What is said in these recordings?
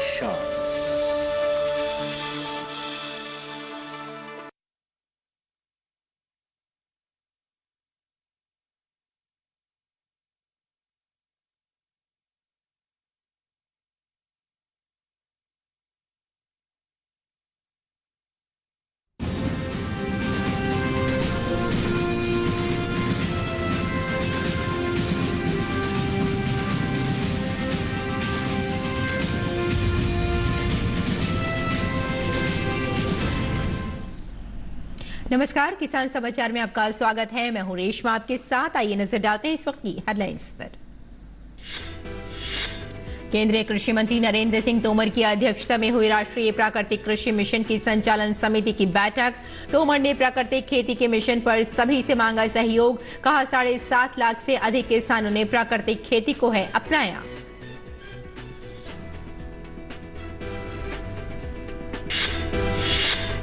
शान। नमस्कार, किसान समाचार में आपका स्वागत है। मैं हूं रेशमा आपके साथ। आइए नजर डालते हैं इस वक्त की हेडलाइंस पर। केंद्रीय कृषि मंत्री नरेंद्र सिंह तोमर की अध्यक्षता में हुई राष्ट्रीय प्राकृतिक कृषि मिशन की संचालन समिति की बैठक। तोमर ने प्राकृतिक खेती के मिशन पर सभी से मांगा सहयोग। कहा 7.5 लाख से अधिक किसानों ने प्राकृतिक खेती को है अपनाया।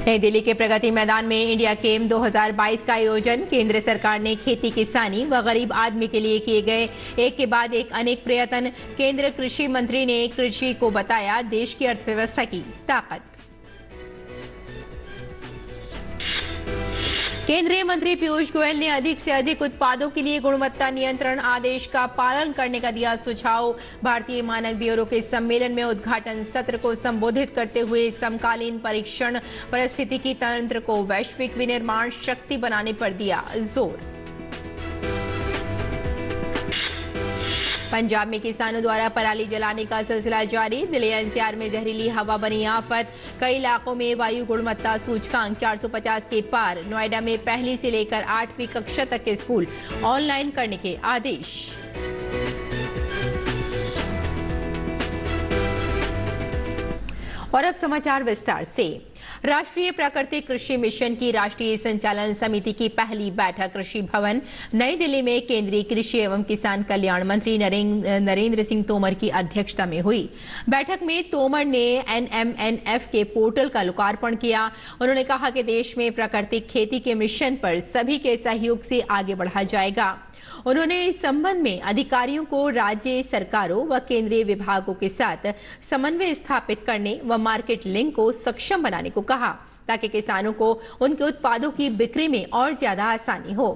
नई दिल्ली के प्रगति मैदान में इंडिया केम 2022 का आयोजन। केंद्र सरकार ने खेती किसानी व गरीब आदमी के लिए किए गए एक के बाद एक अनेक प्रयत्न। केंद्र कृषि मंत्री ने कृषि को बताया देश की अर्थव्यवस्था की ताकत। केंद्रीय मंत्री पीयूष गोयल ने अधिक से अधिक उत्पादों के लिए गुणवत्ता नियंत्रण आदेश का पालन करने का दिया सुझाव। भारतीय मानक ब्यूरो के सम्मेलन में उद्घाटन सत्र को संबोधित करते हुए समकालीन परीक्षण पारिस्थितिकी तंत्र को वैश्विक विनिर्माण शक्ति बनाने पर दिया जोर। पंजाब में किसानों द्वारा पराली जलाने का सिलसिला जारी। दिल्ली एनसीआर में जहरीली हवा बनी आफत। कई इलाकों में वायु गुणवत्ता सूचकांक 450 के पार। नोएडा में पहली से लेकर 8वीं कक्षा तक के स्कूल ऑनलाइन करने के आदेश। और अब समाचार विस्तार से। राष्ट्रीय प्राकृतिक कृषि मिशन की राष्ट्रीय संचालन समिति की पहली बैठक कृषि भवन नई दिल्ली में केंद्रीय कृषि एवं किसान कल्याण मंत्री नरेंद्र सिंह तोमर की अध्यक्षता में हुई। बैठक में तोमर ने NMNF के पोर्टल का लोकार्पण किया। उन्होंने कहा कि देश में प्राकृतिक खेती के मिशन पर सभी के सहयोग से आगे बढ़ा जाएगा। उन्होंने इस संबंध में अधिकारियों को राज्य सरकारों व केंद्रीय विभागों के साथ समन्वय स्थापित करने व मार्केट लिंक को सक्षम बनाने को कहा ताकि किसानों को उनके उत्पादों की बिक्री में और ज्यादा आसानी हो।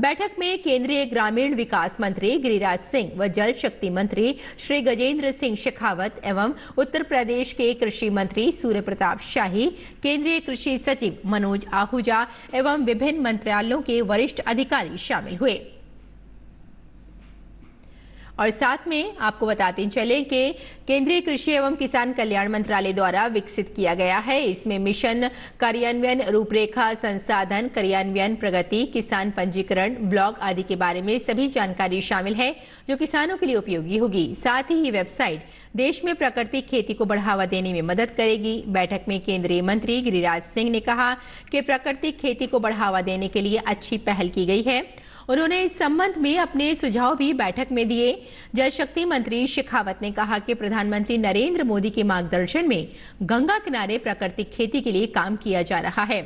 बैठक में केंद्रीय ग्रामीण विकास मंत्री गिरिराज सिंह व जल शक्ति मंत्री श्री गजेंद्र सिंह शेखावत एवं उत्तर प्रदेश के कृषि मंत्री सूर्य प्रताप शाही, केंद्रीय कृषि सचिव मनोज आहूजा एवं विभिन्न मंत्रालयों के वरिष्ठ अधिकारी शामिल हुए। और साथ में आपको बताते चलें कि केंद्रीय कृषि एवं किसान कल्याण मंत्रालय द्वारा विकसित किया गया है। इसमें मिशन कार्यान्वयन रूपरेखा, संसाधन कार्यान्वयन, प्रगति, किसान पंजीकरण, ब्लॉग आदि के बारे में सभी जानकारी शामिल है जो किसानों के लिए उपयोगी होगी। साथ ही ये वेबसाइट देश में प्राकृतिक खेती को बढ़ावा देने में मदद करेगी। बैठक में केंद्रीय मंत्री गिरिराज सिंह ने कहा कि प्राकृतिक खेती को बढ़ावा देने के लिए अच्छी पहल की गई है। उन्होंने इस संबंध में अपने सुझाव भी बैठक में दिए। जल शक्ति मंत्री शेखावत ने कहा कि प्रधानमंत्री नरेंद्र मोदी के मार्गदर्शन में गंगा किनारे प्राकृतिक खेती के लिए काम किया जा रहा है।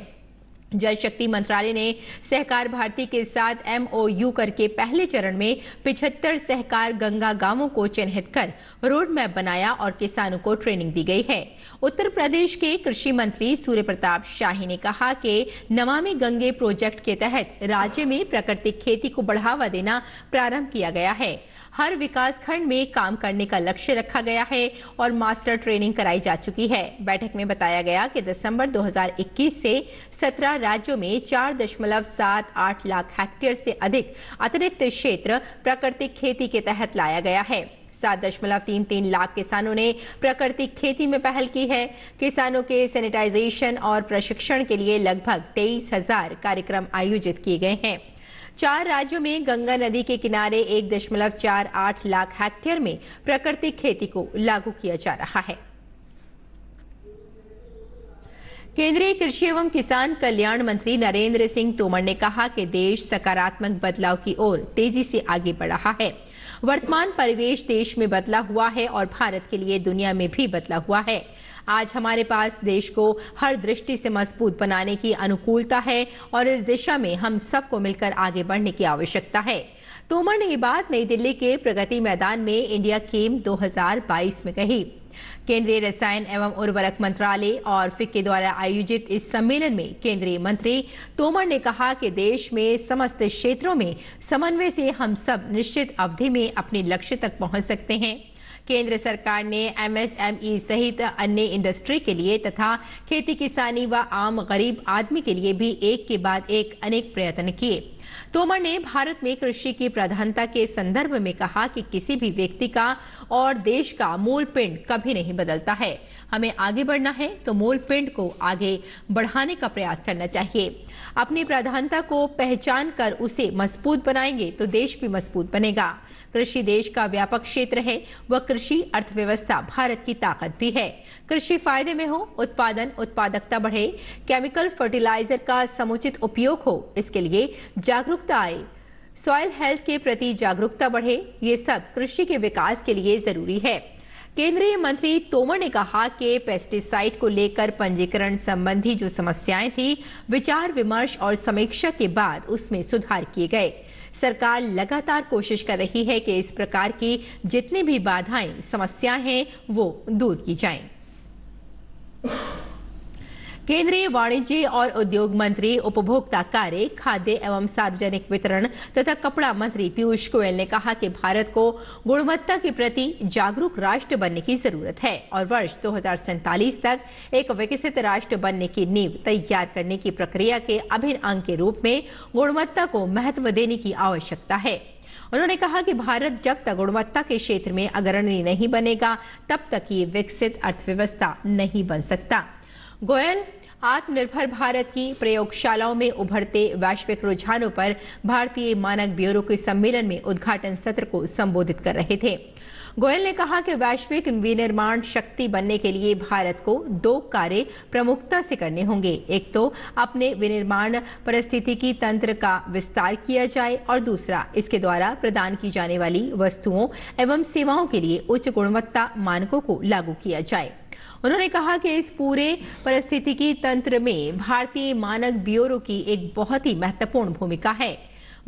जल शक्ति मंत्रालय ने सहकार भारती के साथ MOU करके पहले चरण में 75 सहकार गंगा गांवों को चिन्हित कर रोड मैप बनाया और किसानों को ट्रेनिंग दी गई है। उत्तर प्रदेश के कृषि मंत्री सूर्य प्रताप शाही ने कहा कि नमामि गंगे प्रोजेक्ट के तहत राज्य में प्राकृतिक खेती को बढ़ावा देना प्रारंभ किया गया है। हर विकास खंड में काम करने का लक्ष्य रखा गया है और मास्टर ट्रेनिंग कराई जा चुकी है। बैठक में बताया गया कि दिसंबर 2021 से 17 राज्यों में 4.78 लाख हेक्टेयर से अधिक अतिरिक्त क्षेत्र प्राकृतिक खेती के तहत लाया गया है। 7.33 लाख किसानों ने प्राकृतिक खेती में पहल की है। किसानों के सैनिटाइजेशन और प्रशिक्षण के लिए लगभग 23,000 कार्यक्रम आयोजित किए गए हैं। 4 राज्यों में गंगा नदी के किनारे 1.48 लाख हेक्टेयर में प्राकृतिक खेती को लागू किया जा रहा है। केंद्रीय कृषि एवं किसान कल्याण मंत्री नरेंद्र सिंह तोमर ने कहा कि देश सकारात्मक बदलाव की ओर तेजी से आगे बढ़ रहा है। वर्तमान परिवेश देश में बदला हुआ है और भारत के लिए दुनिया में भी बदला हुआ है। आज हमारे पास देश को हर दृष्टि से मजबूत बनाने की अनुकूलता है और इस दिशा में हम सबको मिलकर आगे बढ़ने की आवश्यकता है। तोमर ने ये बात नई दिल्ली के प्रगति मैदान में इंडिया केम 2022 में कही। केंद्रीय रसायन एवं उर्वरक मंत्रालय और फिक्की द्वारा आयोजित इस सम्मेलन में केंद्रीय मंत्री तोमर ने कहा कि देश में समस्त क्षेत्रों में समन्वय से हम सब निश्चित अवधि में अपने लक्ष्य तक पहुंच सकते हैं। केंद्र सरकार ने एमएसएमई सहित अन्य इंडस्ट्री के लिए तथा खेती किसानी व आम गरीब आदमी के लिए भी एक के बाद एक अनेक प्रयत्न किए। तोमर ने भारत में कृषि की प्राधान्यता के संदर्भ में कहा कि किसी भी व्यक्ति का और देश का मूल पिंड कभी नहीं बदलता है। हमें आगे बढ़ना है तो मूल पिंड को आगे बढ़ाने का प्रयास करना चाहिए। अपनी प्राधान्यता को पहचान कर उसे मजबूत बनाएंगे तो देश भी मजबूत बनेगा। कृषि देश का व्यापक क्षेत्र है, वह कृषि अर्थव्यवस्था भारत की ताकत भी है। कृषि फायदे में हो, उत्पादन उत्पादकता बढ़े, केमिकल फर्टिलाइजर का समुचित उपयोग हो, इसके लिए जागरूकता आए, सॉइल हेल्थ के प्रति जागरूकता बढ़े, ये सब कृषि के विकास के लिए जरूरी है। केंद्रीय मंत्री तोमर ने कहा कि पेस्टिसाइड को लेकर पंजीकरण संबंधी जो समस्याएं थी, विचार विमर्श और समीक्षा के बाद उसमें सुधार किए गए। सरकार लगातार कोशिश कर रही है कि इस प्रकार की जितनी भी बाधाएं, समस्याएं हैं, वो दूर की जाएं। केंद्रीय वाणिज्य और उद्योग मंत्री, उपभोक्ता कार्य, खाद्य एवं सार्वजनिक वितरण तथा कपड़ा मंत्री पीयूष गोयल ने कहा कि भारत को गुणवत्ता के प्रति जागरूक राष्ट्र बनने की जरूरत है और वर्ष 2047 तक एक विकसित राष्ट्र बनने की नींव तैयार करने की प्रक्रिया के अभिन्न अंग के रूप में गुणवत्ता को महत्व देने की आवश्यकता है। उन्होंने कहा कि भारत जब तक गुणवत्ता के क्षेत्र में अग्रणी नहीं बनेगा, तब तक ये विकसित अर्थव्यवस्था नहीं बन सकता। गोयल आत्मनिर्भर भारत की प्रयोगशालाओं में उभरते वैश्विक रुझानों पर भारतीय मानक ब्यूरो के सम्मेलन में उद्घाटन सत्र को संबोधित कर रहे थे। गोयल ने कहा कि वैश्विक विनिर्माण शक्ति बनने के लिए भारत को 2 कार्य प्रमुखता से करने होंगे। एक तो अपने विनिर्माण परिस्थितिकी तंत्र का विस्तार किया जाए और दूसरा इसके द्वारा प्रदान की जाने वाली वस्तुओं एवं सेवाओं के लिए उच्च गुणवत्ता मानकों को लागू किया जाए। उन्होंने कहा कि इस पूरे परिस्थितिकी तंत्र में भारतीय मानक ब्यूरो की एक बहुत ही महत्वपूर्ण भूमिका है।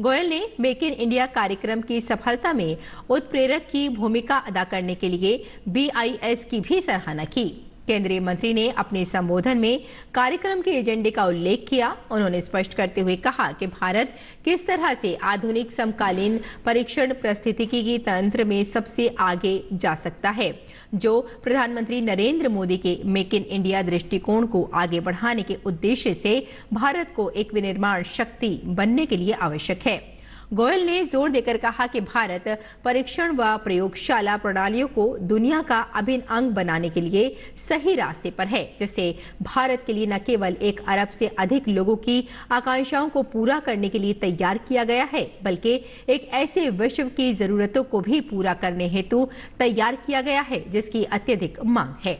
गोयल ने मेक इन इंडिया कार्यक्रम की सफलता में उत्प्रेरक की भूमिका अदा करने के लिए BIS की भी सराहना की। केंद्रीय मंत्री ने अपने संबोधन में कार्यक्रम के एजेंडे का उल्लेख किया। उन्होंने स्पष्ट करते हुए कहा कि भारत किस तरह से आधुनिक समकालीन परीक्षण परिस्थितिकी की तंत्र में सबसे आगे जा सकता है, जो प्रधानमंत्री नरेंद्र मोदी के मेक इन इंडिया दृष्टिकोण को आगे बढ़ाने के उद्देश्य से भारत को एक विनिर्माण शक्ति बनने के लिए आवश्यक है। गोयल ने जोर देकर कहा कि भारत परीक्षण व प्रयोगशाला प्रणालियों को दुनिया का अभिन्न अंग बनाने के लिए सही रास्ते पर है, जिससे भारत के लिए न केवल 1 अरब से अधिक लोगों की आकांक्षाओं को पूरा करने के लिए तैयार किया गया है, बल्कि एक ऐसे विश्व की जरूरतों को भी पूरा करने हेतु तैयार किया गया है जिसकी अत्यधिक मांग है।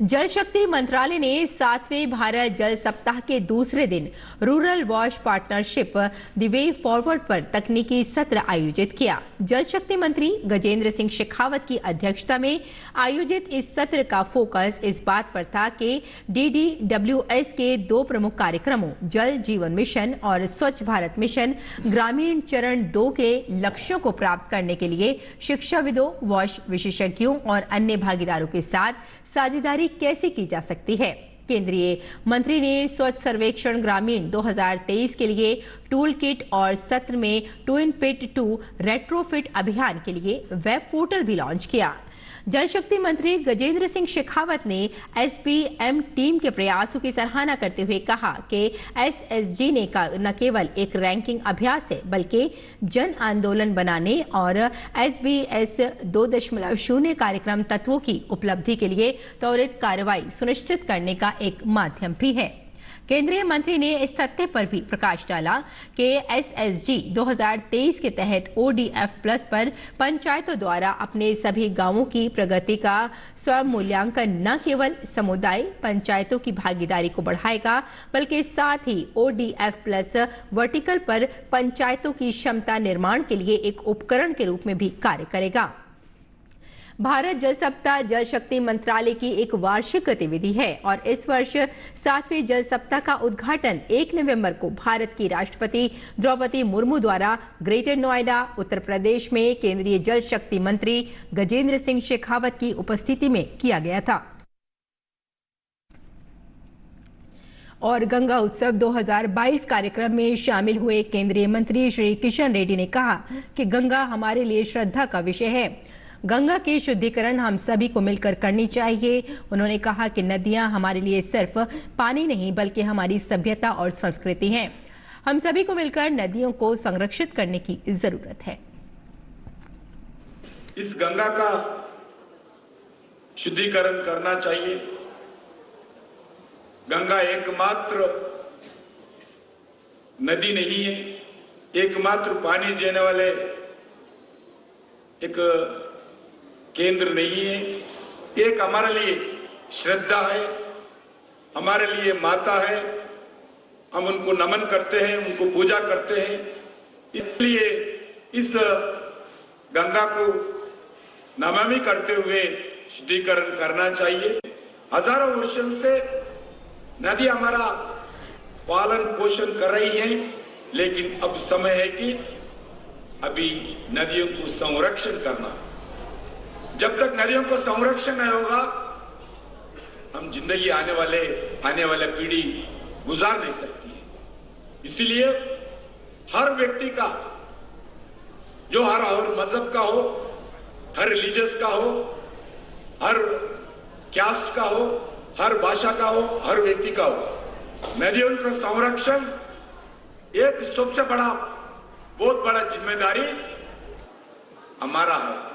जल शक्ति मंत्रालय ने 7वें भारत जल सप्ताह के दूसरे दिन rural wash partnership the way forward पर तकनीकी सत्र आयोजित किया। जल शक्ति मंत्री गजेंद्र सिंह शेखावत की अध्यक्षता में आयोजित इस सत्र का फोकस इस बात पर था कि DDWS के 2 प्रमुख कार्यक्रमों जल जीवन मिशन और स्वच्छ भारत मिशन ग्रामीण चरण 2 के लक्ष्यों को प्राप्त करने के लिए शिक्षाविदों, वॉश विशेषज्ञों और अन्य भागीदारों के साथ साझेदारी कैसे की जा सकती है। केंद्रीय मंत्री ने स्वच्छ सर्वेक्षण ग्रामीण 2023 के लिए टूल किट और सत्र में ट्विन पिट 2 रेट्रोफिट अभियान के लिए वेब पोर्टल भी लॉन्च किया। जल शक्ति मंत्री गजेंद्र सिंह शेखावत ने SBM टीम के प्रयासों की सराहना करते हुए कहा कि SSG ने न केवल एक रैंकिंग अभ्यास है, बल्कि जन आंदोलन बनाने और SBS 2.0 कार्यक्रम तत्वों की उपलब्धि के लिए त्वरित कार्रवाई सुनिश्चित करने का एक माध्यम भी है। केंद्रीय मंत्री ने इस तथ्य पर भी प्रकाश डाला कि SSG 2023 के तहत ODF+ पर पंचायतों द्वारा अपने सभी गांवों की प्रगति का स्वयं मूल्यांकन न केवल समुदाय पंचायतों की भागीदारी को बढ़ाएगा, बल्कि साथ ही ODF+ वर्टिकल पर पंचायतों की क्षमता निर्माण के लिए एक उपकरण के रूप में भी कार्य करेगा। भारत जल सप्ताह जल शक्ति मंत्रालय की एक वार्षिक गतिविधि है और इस वर्ष 7वें जल सप्ताह का उद्घाटन 1 नवंबर को भारत की राष्ट्रपति द्रौपदी मुर्मू द्वारा ग्रेटर नोएडा, उत्तर प्रदेश में केंद्रीय जल शक्ति मंत्री गजेंद्र सिंह शेखावत की उपस्थिति में किया गया था। और गंगा उत्सव 2022 कार्यक्रम में शामिल हुए केंद्रीय मंत्री श्री किशन रेड्डी ने कहा कि गंगा हमारे लिए श्रद्धा का विषय है। गंगा की शुद्धिकरण हम सभी को मिलकर करनी चाहिए। उन्होंने कहा कि नदियां हमारे लिए सिर्फ पानी नहीं बल्कि हमारी सभ्यता और संस्कृति हैं। हम सभी को मिलकर नदियों को संरक्षित करने की जरूरत है। इस गंगा का शुद्धिकरण करना चाहिए। गंगा एकमात्र नदी नहीं है, एकमात्र पानी देने वाले एक केंद्र नहीं है। एक हमारे लिए श्रद्धा है, हमारे लिए माता है। हम उनको नमन करते हैं, उनको पूजा करते हैं। इसलिए इस गंगा को नमामि करते हुए शुद्धिकरण करना चाहिए। हजारों वर्षों से नदी हमारा पालन पोषण कर रही है, लेकिन अब समय है कि अभी नदियों को संरक्षण करना। जब तक नदियों को संरक्षण नहीं होगा, हम जिंदगी आने वाले पीढ़ी गुजार नहीं सकती। इसीलिए हर व्यक्ति का, जो हर मजहब का हो, हर रिलीजियस का हो, हर कास्ट का हो, हर भाषा का हो, हर व्यक्ति का हो, नदियों का संरक्षण एक सबसे बहुत बड़ा जिम्मेदारी हमारा है।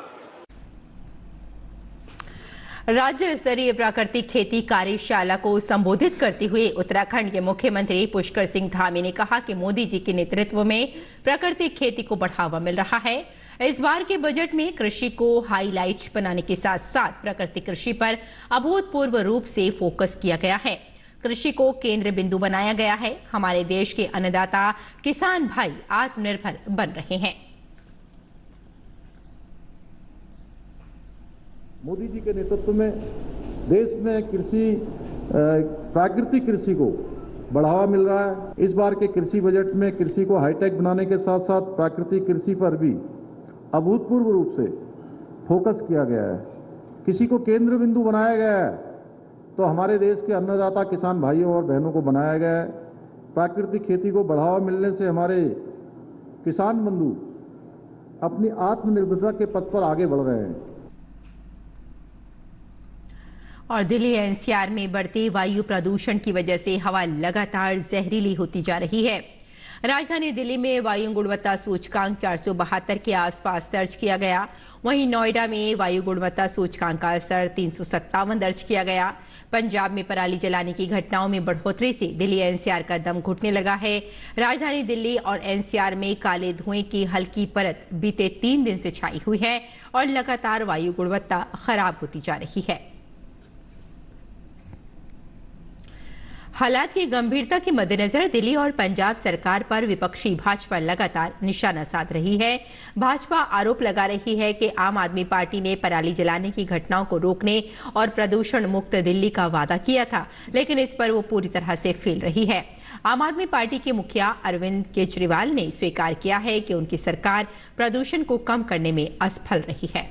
राज्य स्तरीय प्राकृतिक खेती कार्यशाला को संबोधित करते हुए उत्तराखंड के मुख्यमंत्री पुष्कर सिंह धामी ने कहा कि मोदी जी के नेतृत्व में प्राकृतिक खेती को बढ़ावा मिल रहा है। इस बार के बजट में कृषि को हाईलाइट बनाने के साथ साथ प्राकृतिक कृषि पर अभूतपूर्व रूप से फोकस किया गया है। कृषि को केंद्र बिंदु बनाया गया है। हमारे देश के अन्नदाता किसान भाई आत्मनिर्भर बन रहे हैं। मोदी जी के नेतृत्व में देश में प्राकृतिक कृषि को बढ़ावा मिल रहा है। इस बार के कृषि बजट में कृषि को हाईटेक बनाने के साथ साथ प्राकृतिक कृषि पर भी अभूतपूर्व रूप से फोकस किया गया है। कृषि को केंद्र बिंदु बनाया गया है, तो हमारे देश के अन्नदाता किसान भाइयों और बहनों को बनाया गया है। प्राकृतिक खेती को बढ़ावा मिलने से हमारे किसान बंधु अपनी आत्मनिर्भरता के पथ पर आगे बढ़ रहे हैं। और दिल्ली एनसीआर में बढ़ते वायु प्रदूषण की वजह से हवा लगातार जहरीली होती जा रही है। राजधानी दिल्ली में वायु गुणवत्ता सूचकांक 472 के आसपास दर्ज किया गया। वहीं नोएडा में वायु गुणवत्ता सूचकांक का स्तर 357 दर्ज किया गया। पंजाब में पराली जलाने की घटनाओं में बढ़ोतरी से दिल्ली एनसीआर का दम घुटने लगा है। राजधानी दिल्ली और एनसीआर में काले धुएं की हल्की परत बीते 3 दिन से छाई हुई है और लगातार वायु गुणवत्ता खराब होती जा रही है। हालात की गंभीरता के मद्देनजर दिल्ली और पंजाब सरकार पर विपक्षी भाजपा लगातार निशाना साध रही है। भाजपा आरोप लगा रही है कि आम आदमी पार्टी ने पराली जलाने की घटनाओं को रोकने और प्रदूषण मुक्त दिल्ली का वादा किया था, लेकिन इस पर वो पूरी तरह से फेल रही है। आम आदमी पार्टी के मुखिया अरविंद केजरीवाल ने स्वीकार किया है कि उनकी सरकार प्रदूषण को कम करने में असफल रही है।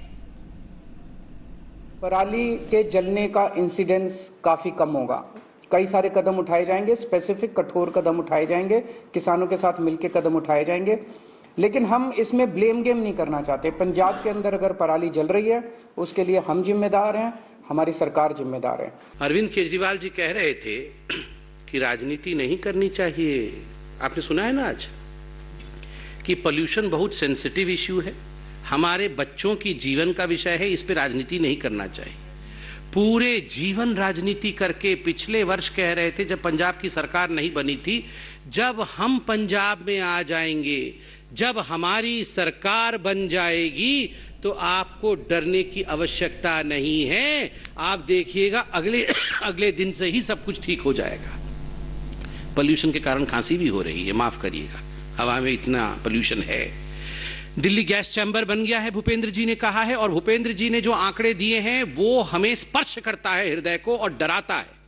पराली के जलने का इंसिडेंस काफी कम होगा। कई सारे कदम उठाए जाएंगे, स्पेसिफिक कठोर कदम उठाए जाएंगे, किसानों के साथ मिलकर कदम उठाए जाएंगे, लेकिन हम इसमें ब्लेम गेम नहीं करना चाहते। पंजाब के अंदर अगर पराली जल रही है उसके लिए हम जिम्मेदार हैं, हमारी सरकार जिम्मेदार है। अरविंद केजरीवाल जी कह रहे थे कि राजनीति नहीं करनी चाहिए। आपने सुना है ना आज कि पोल्यूशन बहुत सेंसिटिव इश्यू है, हमारे बच्चों की जीवन का विषय है, इस पे राजनीति नहीं करना चाहिए। पूरे जीवन राजनीति करके पिछले वर्ष कह रहे थे जब पंजाब की सरकार नहीं बनी थी, जब हम पंजाब में आ जाएंगे, जब हमारी सरकार बन जाएगी तो आपको डरने की आवश्यकता नहीं है। आप देखिएगा अगले दिन से ही सब कुछ ठीक हो जाएगा। पोल्यूशन के कारण खांसी भी हो रही है, माफ करिएगा, हवा में इतना पोल्यूशन है। दिल्ली गैस चैम्बर बन गया है, भूपेंद्र जी ने कहा है, और भूपेंद्र जी ने जो आंकड़े दिए हैं वो हमें स्पर्श करता है हृदय को और डराता है।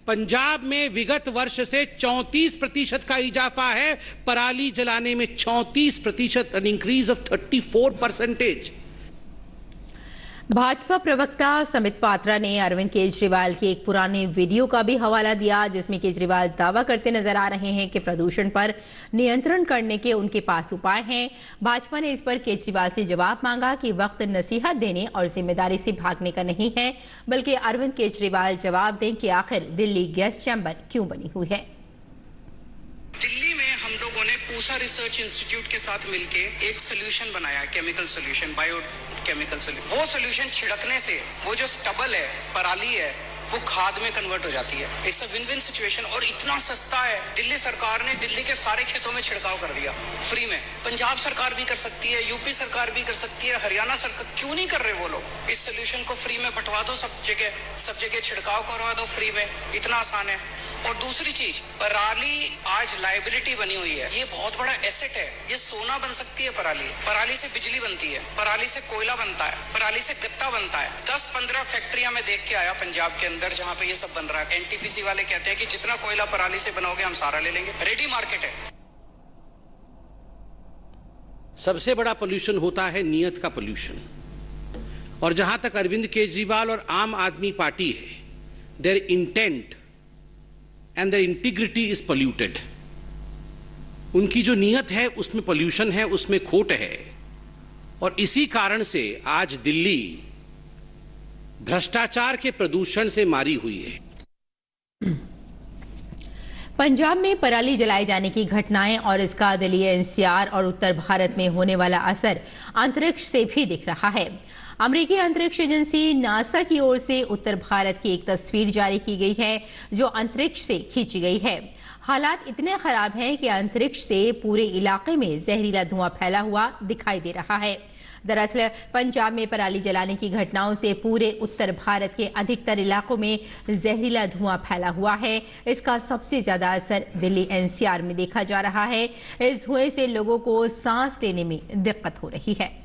पंजाब में विगत वर्ष से 34% का इजाफा है, पराली जलाने में 34%, एन इंक्रीज ऑफ 34%। भाजपा प्रवक्ता समित पात्रा ने अरविंद केजरीवाल के एक पुराने वीडियो का भी हवाला दिया, जिसमें केजरीवाल दावा करते नजर आ रहे हैं कि प्रदूषण पर नियंत्रण करने के उनके पास उपाय हैं। भाजपा ने इस पर केजरीवाल से जवाब मांगा कि वक्त नसीहत देने और जिम्मेदारी से भागने का नहीं है, बल्कि अरविंद केजरीवाल जवाब दें कि आखिर दिल्ली गैस चैम्बर क्यों बनी हुई है। दिल्ली में हम लोगों ने पूसा रिसर्च इंस्टीट्यूट के साथ मिलके एक सोल्यूशन बनाया, केमिकल सोल्यूशन, बायोकेमिकल सोल्यूशन। वो सोल्यूशन छिड़कने से वो जो स्टबल है, पराली है, वो खाद में कन्वर्ट हो जाती है। It's a win win situation और इतना सस्ता है। दिल्ली सरकार ने दिल्ली के सारे खेतों में छिड़काव कर दिया फ्री में। पंजाब सरकार भी कर सकती है, यूपी सरकार भी कर सकती है, हरियाणा सरकार क्यों नहीं कर रहे वो लोग? इस सोल्यूशन को फ्री में बंटवा दो, सब जगह छिड़काव करवा दो फ्री में, इतना आसान है। और दूसरी चीज, पराली आज लायबिलिटी बनी हुई है, ये बहुत बड़ा एसेट है, ये सोना बन सकती है पराली। पराली से बिजली बनती है, पराली से कोयला बनता है, पराली से गत्ता बनता है। 10-15 फैक्ट्रियां मैं देख के आया पंजाब के अंदर जहां पे ये सब बन रहा है। एनटीपीसी वाले कहते हैं कि जितना कोयला पराली से बनाओगे हम सारा ले लेंगे, रेडी मार्केट है। सबसे बड़ा पोल्यूशन होता है नियत का पोल्यूशन, और जहां तक अरविंद केजरीवाल और आम आदमी पार्टी है, their intent and their integrity is polluted. उनकी जो नियत है उसमें पोल्यूशन है, उसमें खोट है, और इसी कारण से आज दिल्ली भ्रष्टाचार के प्रदूषण से मारी हुई है। पंजाब में पराली जलाए जाने की घटनाएं और इसका दिल्ली एनसीआर और उत्तर भारत में होने वाला असर अंतरिक्ष से भी दिख रहा है। अमेरिकी अंतरिक्ष एजेंसी नासा की ओर से उत्तर भारत की एक तस्वीर जारी की गई है, जो अंतरिक्ष से खींची गई है। हालात इतने खराब हैं कि अंतरिक्ष से पूरे इलाके में जहरीला धुआं फैला हुआ दिखाई दे रहा है। दरअसल पंजाब में पराली जलाने की घटनाओं से पूरे उत्तर भारत के अधिकतर इलाकों में जहरीला धुआं फैला हुआ है। इसका सबसे ज्यादा असर दिल्ली एनसीआर में देखा जा रहा है। इस धुएं से लोगों को सांस लेने में दिक्कत हो रही है।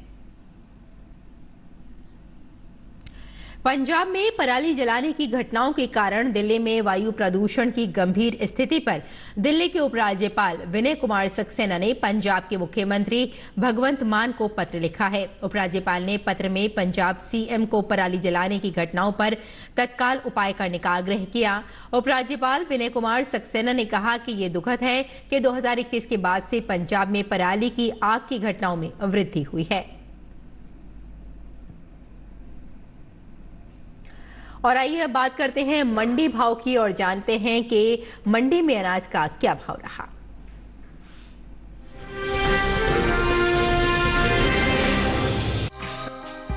पंजाब में पराली जलाने की घटनाओं के कारण दिल्ली में वायु प्रदूषण की गंभीर स्थिति पर दिल्ली के उपराज्यपाल विनय कुमार सक्सेना ने पंजाब के मुख्यमंत्री भगवंत मान को पत्र लिखा है। उपराज्यपाल ने पत्र में पंजाब सीएम को पराली जलाने की घटनाओं पर तत्काल उपाय करने का आग्रह किया। उपराज्यपाल विनय कुमार सक्सेना ने कहा कि ये दुखद है कि 2021 के बाद से पंजाब में पराली की आग की घटनाओं में वृद्धि हुई है। और आइए अब बात करते हैं मंडी भाव की और जानते हैं कि मंडी में अनाज का क्या भाव रहा।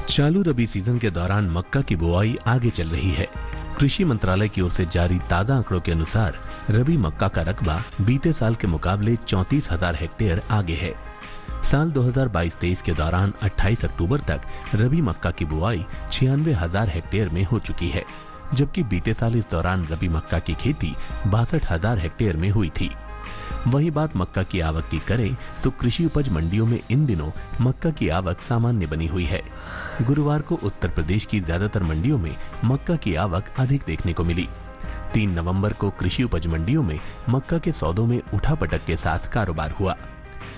चालू रबी सीजन के दौरान मक्का की बुआई आगे चल रही है। कृषि मंत्रालय की ओर से जारी ताजा आंकड़ों के अनुसार रबी मक्का का रकबा बीते साल के मुकाबले 34,000 हेक्टेयर आगे है। साल 2022-23 के दौरान 28 अक्टूबर तक रबी मक्का की बुआई 96,000 हेक्टेयर में हो चुकी है, जबकि बीते साल इस दौरान रबी मक्का की खेती 62,000 हेक्टेयर में हुई थी। वही बात मक्का की आवक की करें तो कृषि उपज मंडियों में इन दिनों मक्का की आवक सामान्य बनी हुई है। गुरुवार को उत्तर प्रदेश की ज्यादातर मंडियों में मक्का की आवक अधिक देखने को मिली। 3 नवंबर को कृषि उपज मंडियों में मक्का के सौदों में उठापटक के साथ कारोबार हुआ।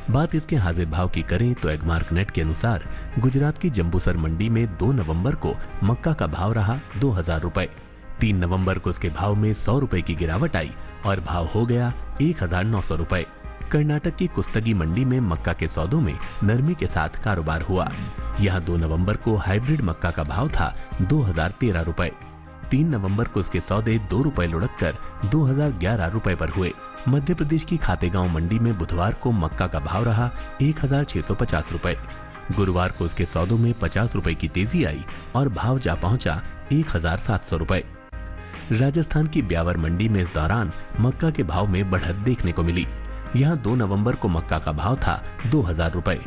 बात इसके हाजिर भाव की करें तो एगमार्क नेट के अनुसार गुजरात की जंबूसर मंडी में 2 नवंबर को मक्का का भाव रहा 2,000 रुपए। 3 नवंबर को इसके भाव में 100 रुपए की गिरावट आई और भाव हो गया 1,900 रुपए। कर्नाटक की कुस्तगी मंडी में मक्का के सौदों में नरमी के साथ कारोबार हुआ। यहाँ 2 नवंबर को हाइब्रिड मक्का का भाव था 2,013 रुपए। 3 नवंबर को इसके सौदे 2 रुपए लुढ़क कर 2,011 रुपए पर हुए। मध्य प्रदेश की खातेगांव मंडी में बुधवार को मक्का का भाव रहा 1,650 रुपए। गुरुवार को इसके सौदों में 50 रुपए की तेजी आई और भाव जा पहुंचा 1,700 रुपए। राजस्थान की ब्यावर मंडी में इस दौरान मक्का के भाव में बढ़त देखने को मिली। यहाँ 2 नवंबर को मक्का का भाव था 2,000 रुपए।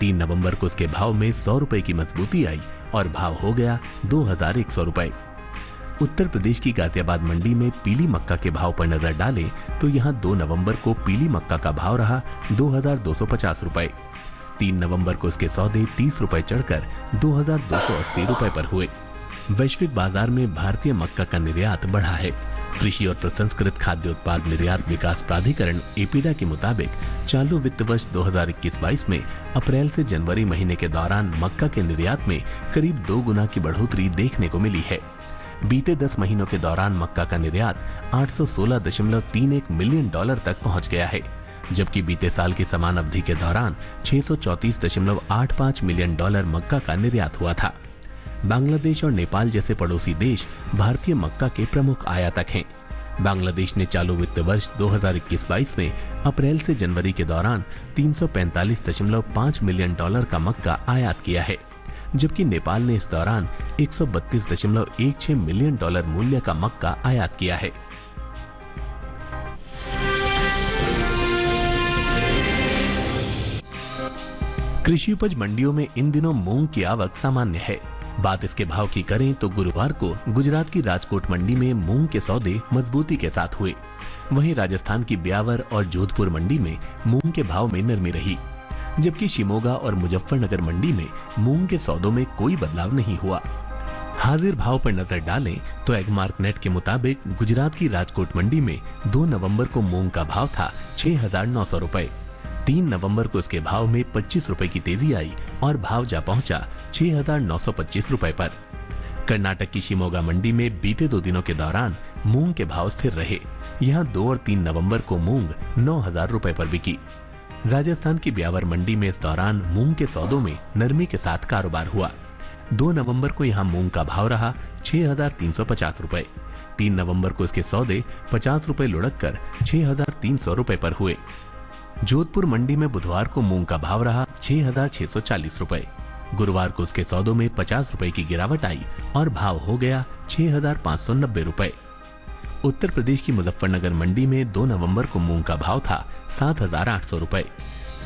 3 नवंबर को इसके भाव में 100 रुपए की मजबूती आई और भाव हो गया 2,100 रुपए। उत्तर प्रदेश की गाजियाबाद मंडी में पीली मक्का के भाव पर नजर डालें तो यहाँ 2 नवंबर को पीली मक्का का भाव रहा 2,250 रुपए। 3 नवंबर को इसके सौदे 30 रुपए चढ़कर 2280 रुपए पर हुए। वैश्विक बाजार में भारतीय मक्का का निर्यात बढ़ा है। कृषि और प्रसंस्कृत खाद्य उत्पाद निर्यात विकास प्राधिकरण एपीडा के मुताबिक चालू वित्त वर्ष 2021-22 में अप्रैल से जनवरी महीने के दौरान मक्का के निर्यात में करीब 2 गुना की बढ़ोतरी देखने को मिली है। बीते 10 महीनों के दौरान मक्का का निर्यात 816.31 मिलियन डॉलर तक पहुंच गया है, जबकि बीते साल की समान अवधि के दौरान 634.85 मिलियन डॉलर मक्का का निर्यात हुआ था। बांग्लादेश और नेपाल जैसे पड़ोसी देश भारतीय मक्का के प्रमुख आयातक हैं। बांग्लादेश ने चालू वित्त वर्ष 2021-22 में अप्रैल से जनवरी के दौरान 345.5 मिलियन डॉलर का मक्का आयात किया है, जबकि नेपाल ने इस दौरान 132.16 मिलियन डॉलर मूल्य का मक्का आयात किया है। कृषि उपज मंडियों में इन दिनों मूंग की आवक सामान्य है। बात इसके भाव की करें तो गुरुवार को गुजरात की राजकोट मंडी में मूंग के सौदे मजबूती के साथ हुए। वहीं राजस्थान की ब्यावर और जोधपुर मंडी में मूंग के भाव में नरमी रही, जबकि शिमोगा और मुजफ्फरनगर मंडी में मूंग के सौदों में कोई बदलाव नहीं हुआ। हाजिर भाव पर नजर डालें तो एगमार्क नेट के मुताबिक गुजरात की राजकोट मंडी में 2 नवंबर को मूंग का भाव था 6,900 रुपए। 3 नवंबर को इसके भाव में 25 रुपए की तेजी आई और भाव जा पहुंचा 6,925 रुपए पर। कर्नाटक की शिमोगा मंडी में बीते 2 दिनों के दौरान मूंग के भाव स्थिर रहे। यहां 2 और 3 नवंबर को मूंग 9,000 रुपए पर बिकी। राजस्थान की ब्यावर मंडी में इस दौरान मूंग के सौदों में नरमी के साथ कारोबार हुआ। 2 नवंबर को यहां मूंग का भाव रहा 6,350 रुपए। 3 नवंबर को इसके सौदे 50 रुपए लुढ़क कर 6,300 रुपए पर हुए। जोधपुर मंडी में बुधवार को मूंग का भाव रहा 6,640 रुपए। गुरुवार को उसके सौदों में 50 रुपए की गिरावट आई और भाव हो गया 6,590 रुपए। उत्तर प्रदेश की मुजफ्फरनगर मंडी में 2 नवंबर को मूंग का भाव था 7,800 रुपए।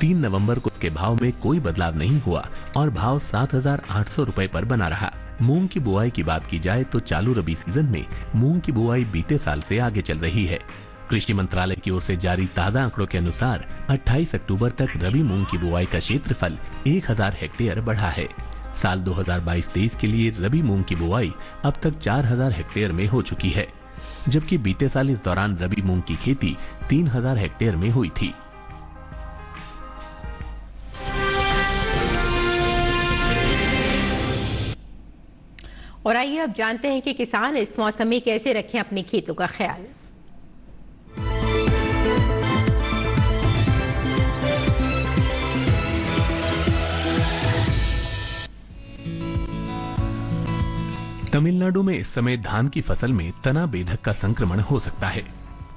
3 नवंबर को उसके भाव में कोई बदलाव नहीं हुआ और भाव 7,800 रुपए पर बना रहा। मूंग की बुआई की बात की जाए तो चालू रबी सीजन में मूंग की बुआई बीते साल से आगे चल रही है। कृषि मंत्रालय की ओर से जारी ताजा आंकड़ों के अनुसार 28 अक्टूबर तक रबी मूंग की बुआई का क्षेत्रफल 1,000 हेक्टेयर बढ़ा है। साल 2022-23 के लिए रबी मूंग की बुआई अब तक 4,000 हेक्टेयर में हो चुकी है, जबकि बीते साल इस दौरान रबी मूंग की खेती 3,000 हेक्टेयर में हुई थी। और आइए अब जानते हैं कि किसान इस मौसम में कैसे रखें अपने खेतों का ख्याल। तमिलनाडु में इस समय धान की फसल में तना बेधक का संक्रमण हो सकता है।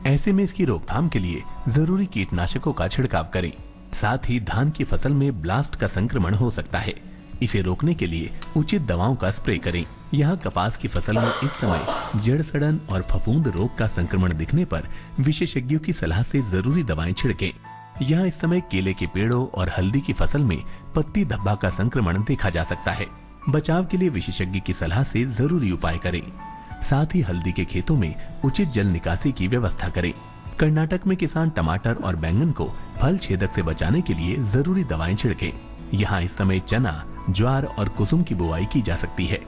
ऐसे में इसकी रोकथाम के लिए जरूरी कीटनाशकों का छिड़काव करें। साथ ही धान की फसल में ब्लास्ट का संक्रमण हो सकता है। इसे रोकने के लिए उचित दवाओं का स्प्रे करें। यहाँ कपास की फसल में इस समय जड़ सड़न और फफूंद रोग का संक्रमण दिखने पर विशेषज्ञों की सलाह से जरूरी दवाएं छिड़कें। यहाँ इस समय केले के पेड़ों और हल्दी की फसल में पत्ती धब्बा का संक्रमण देखा जा सकता है। बचाव के लिए विशेषज्ञ की सलाह से जरूरी उपाय करें। साथ ही हल्दी के खेतों में उचित जल निकासी की व्यवस्था करें। कर्नाटक में किसान टमाटर और बैंगन को फल छेदक से बचाने के लिए जरूरी दवाएं छिड़कें। यहाँ इस समय चना, ज्वार और कुसुम की बुआई की जा सकती है।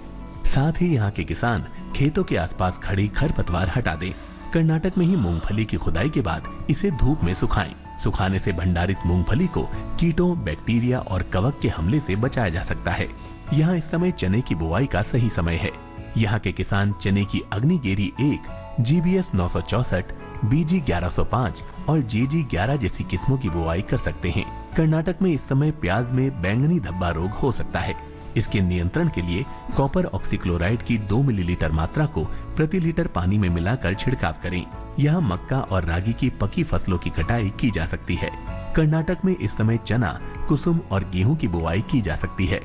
साथ ही यहाँ के किसान खेतों के आसपास खड़ी खरपतवार हटा दें। कर्नाटक में ही मूंगफली की खुदाई के बाद इसे धूप में सुखाएं। सुखाने से भंडारित मूंगफली को कीटों, बैक्टीरिया और कवक के हमले से बचाया जा सकता है। यहाँ इस समय चने की बुआई का सही समय है। यहाँ के किसान चने की अग्निगेरी 1, GBS 964, BG 1105 और JG 11 जैसी किस्मों की बुआई कर सकते हैं। कर्नाटक में इस समय प्याज में बैंगनी धब्बा रोग हो सकता है। इसके नियंत्रण के लिए कॉपर ऑक्सीक्लोराइड की 2 मिलीलीटर मात्रा को प्रति लीटर पानी में मिलाकर छिड़काव करें। यहाँ मक्का और रागी की पकी फसलों की कटाई की जा सकती है। कर्नाटक में इस समय चना, कुसुम और गेहूं की बुआई की जा सकती है।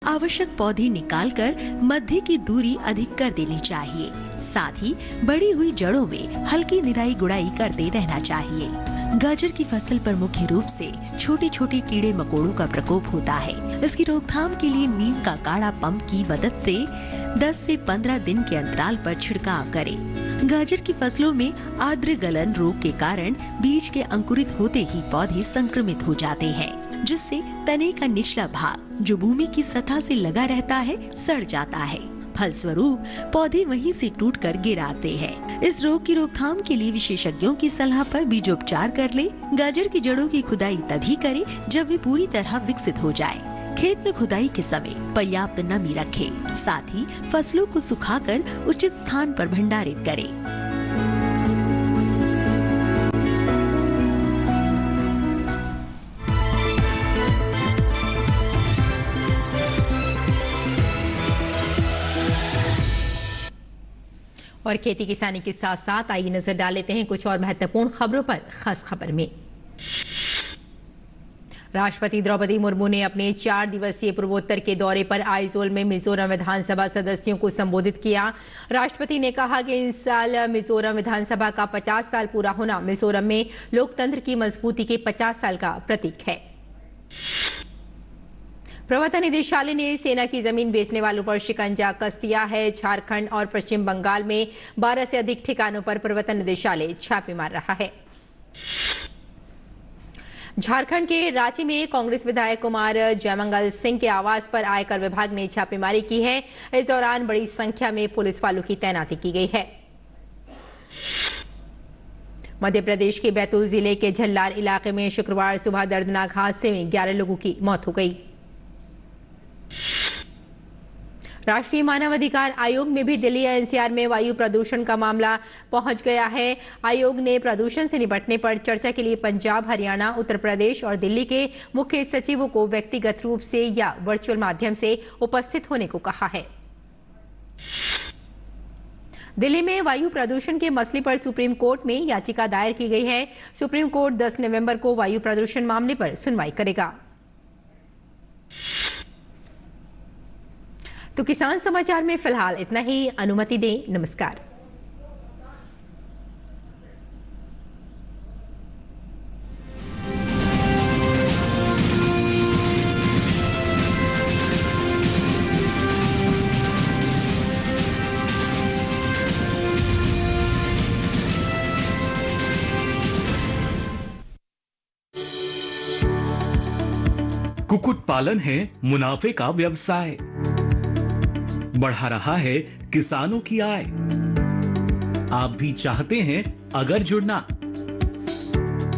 आवश्यक पौधे निकालकर मध्य की दूरी अधिक कर देनी चाहिए। साथ ही बढ़ी हुई जड़ों में हल्की निराई गुड़ाई करते रहना चाहिए। गाजर की फसल पर मुख्य रूप से छोटे छोटे कीड़े मकोड़ों का प्रकोप होता है। इसकी रोकथाम के लिए नीम का काढ़ा पंप की मदद से 10 से 15 दिन के अंतराल पर छिड़काव करें। गाजर की फसलों में आर्द्र गलन रोग के कारण बीज के अंकुरित होते ही पौधे संक्रमित हो जाते हैं, जिससे तने का निचला भाग जो भूमि की सतह से लगा रहता है सड़ जाता है। फलस्वरूप पौधे वहीं से टूटकर गिर आते हैं। इस रोग की रोकथाम के लिए विशेषज्ञों की सलाह पर बीजोपचार कर ले। गाजर की जड़ों की खुदाई तभी करें जब वे पूरी तरह विकसित हो जाए। खेत में खुदाई के समय पर्याप्त नमी रखें। साथ ही फसलों को सुखाकर उचित स्थान पर भंडारित करें। और खेती किसानी के साथ साथ आइए नजर डाल लेते हैं कुछ और महत्वपूर्ण खबरों पर। खास खबर में राष्ट्रपति द्रौपदी मुर्मू ने अपने 4 दिवसीय पूर्वोत्तर के दौरे पर आइजोल में मिजोरम विधानसभा सदस्यों को संबोधित किया। राष्ट्रपति ने कहा कि इस साल मिजोरम विधानसभा का 50 साल पूरा होना मिजोरम में लोकतंत्र की मजबूती के 50 साल का प्रतीक है। प्रवर्तन निदेशालय ने सेना की जमीन बेचने वालों पर शिकंजा कस दिया है। झारखंड और पश्चिम बंगाल में 12 से अधिक ठिकानों पर प्रवर्तन निदेशालय छापे मार रहा है। झारखंड के रांची में कांग्रेस विधायक कुमार जयमंगल सिंह के आवास पर आयकर विभाग ने छापेमारी की है। इस दौरान बड़ी संख्या में पुलिस वालों की तैनाती की गई है। मध्य प्रदेश के बैतूल जिले के झल्लार इलाके में शुक्रवार सुबह दर्दनाक हादसे में 11 लोगों की मौत हो गई। राष्ट्रीय मानवाधिकार आयोग में भी दिल्ली एनसीआर में वायु प्रदूषण का मामला पहुंच गया है। आयोग ने प्रदूषण से निपटने पर चर्चा के लिए पंजाब, हरियाणा, उत्तर प्रदेश और दिल्ली के मुख्य सचिवों को व्यक्तिगत रूप से या वर्चुअल माध्यम से उपस्थित होने को कहा है। दिल्ली में वायु प्रदूषण के मसले पर सुप्रीम कोर्ट में याचिका दायर की गई है। सुप्रीम कोर्ट 10 नवंबर को वायु प्रदूषण मामले पर सुनवाई करेगा। तो किसान समाचार में फिलहाल इतना ही। अनुमति दें। नमस्कार। कुक्कुट पालन है मुनाफे का व्यवसाय, बढ़ा रहा है किसानों की आय। आप भी चाहते हैं अगर जुड़ना